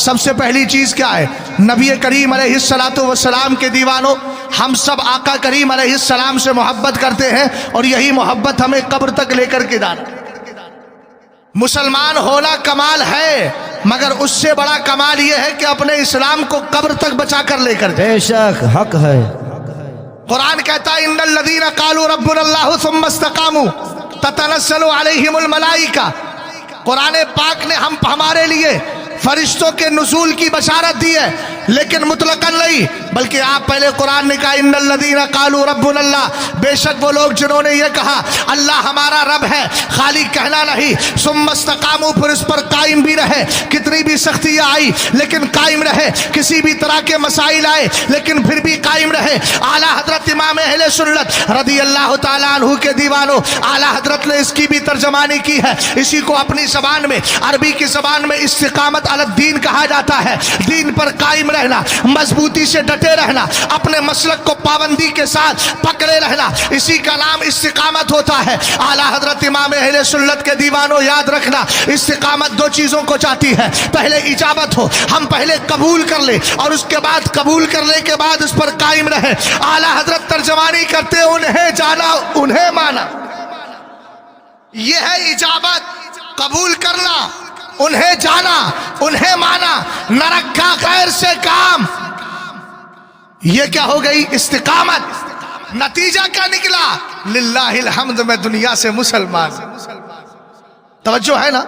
سب سے پہلی چیز کیا ہے؟ نبی کریم علیہ السلام کے دیوانوں، ہم سب آقا کریم علیہ السلام سے محبت کرتے ہیں، اور یہی محبت ہمیں قبر تک لے کر کے جانا۔ مسلمان ہونا کمال ہے، مگر اس سے بڑا کمال یہ ہے کہ اپنے اسلام کو قبر تک بچا کر لے کر جائے۔ بے شک حق ہے۔ قرآن کہتا ہے ان الذین قالوا ربنا اللہ ثم استقاموا تتنزل علیہم الملائکہ۔ قرآن پاک نے ہمارے لیے فرشتوں کے نزول کی بشارت دی ہے، لیکن مطلقاً نہیں، بلکہ آپ پہلے قرآن نے کہا ان الذین قالوا ربنا اللہ، بے شک وہ لوگ جنہوں نے یہ کہا اللہ ہمارا رب ہے، خالی کہنا نہیں، ثم استقاموا، پھر اس پر قائم بھی رہے، کتنی بھی سختیاں آئی لیکن قائم رہے، کسی بھی طرح کے مسائل آئے لیکن پھر بھی قائم رہے۔ اعلیٰ حضرت امام اہل سنت رضی اللہ تعالیٰ عنہ کے دیوانوں، اعلیٰ حضرت نے اس کی بھی ترجمانی کی ہے، اسی کو اپنی زبان میں، عربی کی زبان میں استقامت علی الدین کہا جاتا ہے۔ دین پر قائم رہنا، مضبوطی سے ڈٹے رہنا، اپنے مسلک کو پابندی کے ساتھ پکڑے رہنا، اسی کا نام استقامت ہوتا ہے۔ اعلیٰ حضرت امام اہل سنت کے دیوانوں، یاد رکھنا استقامت دو چیزوں کو چاہتی ہے، پہلے اجابت ہو، ہم پہلے قبول کر لیں، اور اس کے بعد قبول کرنے کے بعد اس پر قائم رہے۔ اعلیٰ حضرت ترجمانی کرتے انہیں جانا انہیں مانا، یہ ہے اجابت، قبول کرنا، انہیں جانا انہیں مانا، نہ رکھا غیر سے کام۔ یہ کیا ہو گئی؟ استقامت۔ نتیجہ کیا نکلا؟ للہ الحمد، میں دنیا سے مسلمان، توجہ ہے نا،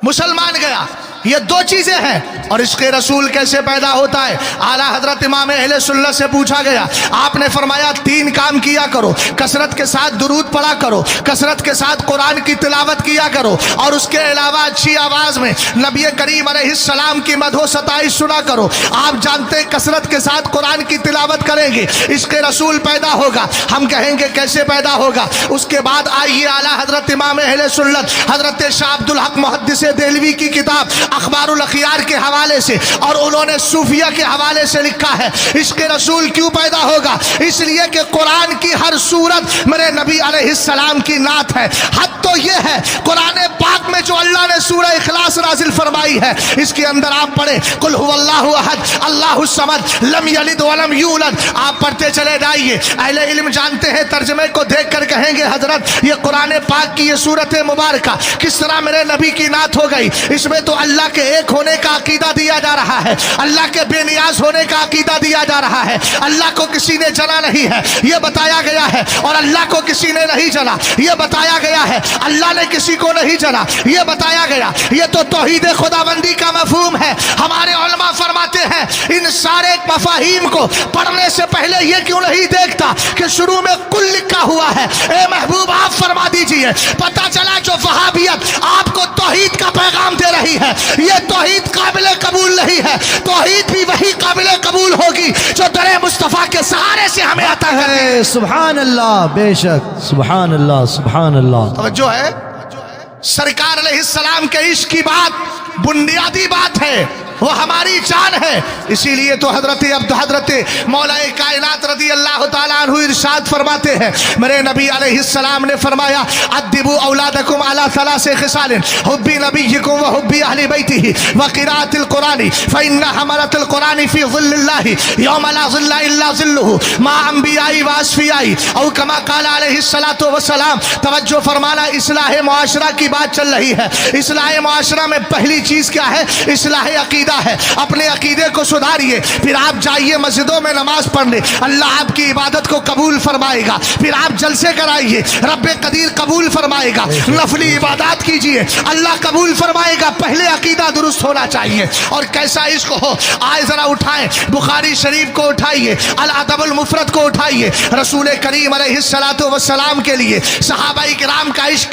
مسلمان گیا۔ یہ دو چیزیں ہیں۔ اور عشق رسول کیسے پیدا ہوتا ہے؟ اعلیٰ حضرت امام اہل سنت سے پوچھا گیا، آپ نے فرمایا تین کام کیا کرو، کثرت کے ساتھ درود پڑھا کرو، کثرت کے ساتھ قرآن کی تلاوت کیا کرو، اور اس کے علاوہ اچھی آواز میں نبی کریم علیہ السلام کی مدح و ستائش سنا کرو۔ آپ جانتے ہیں کثرت کے ساتھ قرآن کی تلاوت کریں گے عشق رسول پیدا ہوگا۔ ہم کہیں گے کیسے پیدا ہوگا؟ اس کے بعد آئیے اعلیٰ حضرت امام اہل سنت حضرت شاہ عبد الحق محدث دہلوی کی کتاب اخبار الاخیار کے حوالے سے، اور انہوں نے صوفیہ کے حوالے سے لکھا ہے عشق رسول کیوں پیدا ہوگا؟ اس لیے کہ قرآن کی ہر سورت میرے نبی علیہ السلام کی نعت ہے۔ حد تو یہ ہے قرآن پاک میں جو اللہ نے سورہ اخلاص نازل فرمائی ہے، اس کے اندر آپ پڑھیں قل هو اللہ احد اللہ الصمد لم یلد ولم یولد، آپ پڑھتے چلے جائیے۔ اہل علم جانتے ہیں، ترجمے کو دیکھ کر کہیں گے حضرت یہ قرآن پاک کی یہ سورت مبارکہ کس طرح میرے نبی کی نعت ہو گئی؟ اس میں تو اللہ کے ایک ہونے کا عقیدہ دیا جا رہا ہے، اللہ کے بے نیاز ہونے کا عقیدہ دیا جا رہا ہے، اللہ کو کسی نے جنا نہیں ہے یہ بتایا گیا ہے، اور اللہ کو کسی نے نہیں جنا یہ بتایا گیا ہے، اللہ نے کسی کو نہیں جنا یہ بتایا گیا۔ یہ تو توحید خداوندی کا مفہوم ہے۔ ہمارے علماء فرماتے ہیں ان سارے مفاہیم کو پڑھنے سے پہلے یہ کیوں نہیں دیکھتا کہ شروع میں کل لکھا ہوا ہے؟ اے محبوب آپ فرما دیجئے، پتہ چلا جو وہابیت آپ کو توحید کا پیغام دے رہی ہے یہ توحید قابل قبول نہیں ہے۔ توحید بھی وہی قابل قبول ہوگی جو در مصطفیٰ کے سہارے سے ہمیں عطا کرے۔ سبحان اللہ، بے شک، سبحان اللہ، سبحان اللہ۔ توجہ ہے، سرکار علیہ السلام کے عشق کی بات بنیادی بات ہے، وہ ہماری جان ہے۔ اسی لیے تو حضرت مولا کائنات رضی اللہ تعالیٰ عنہ ارشاد فرماتے ہیں، میرے نبی علیہ السلام نے فرمایا ادبوا اولادکم علی ثلاث خصال حب نبیکم وحب اہل بیتہ وقراءۃ القرآن فإن حملۃ القرآن فی ظل اللہ یوم لا ظل الا ظلہ مع انبیاء واصفیاء او کما قال علیہ الصلوۃ والسلام۔ توجہ فرمانا، اصلاح معاشرہ کی بات چل رہی ہے۔ اصلاح معاشرہ میں پہلی چیز کیا ہے؟ اصلاح عقیدہ ہے۔ اپنے عقیدے کو سدھاریے، پھر آپ جائیے مسجدوں میں نماز پڑھنے، اللہ آپ کی عبادت کو قبول فرمائے گا۔ پھر آپ جلسے کرائیے، رب قدیر قبول فرمائے گا۔ نفلی عبادات کیجئے، اللہ قبول فرمائے گا۔ پہلے عقیدہ درست ہونا چاہیے۔ اور کیسا عشق ہو، آئے ذرا اٹھائیں بخاری شریف کو اٹھائیے، الادب المفرد کو اٹھائیے، رسول کریم علیہ الصلوۃ والسلام کے لیے صحابہ کرام کا عشق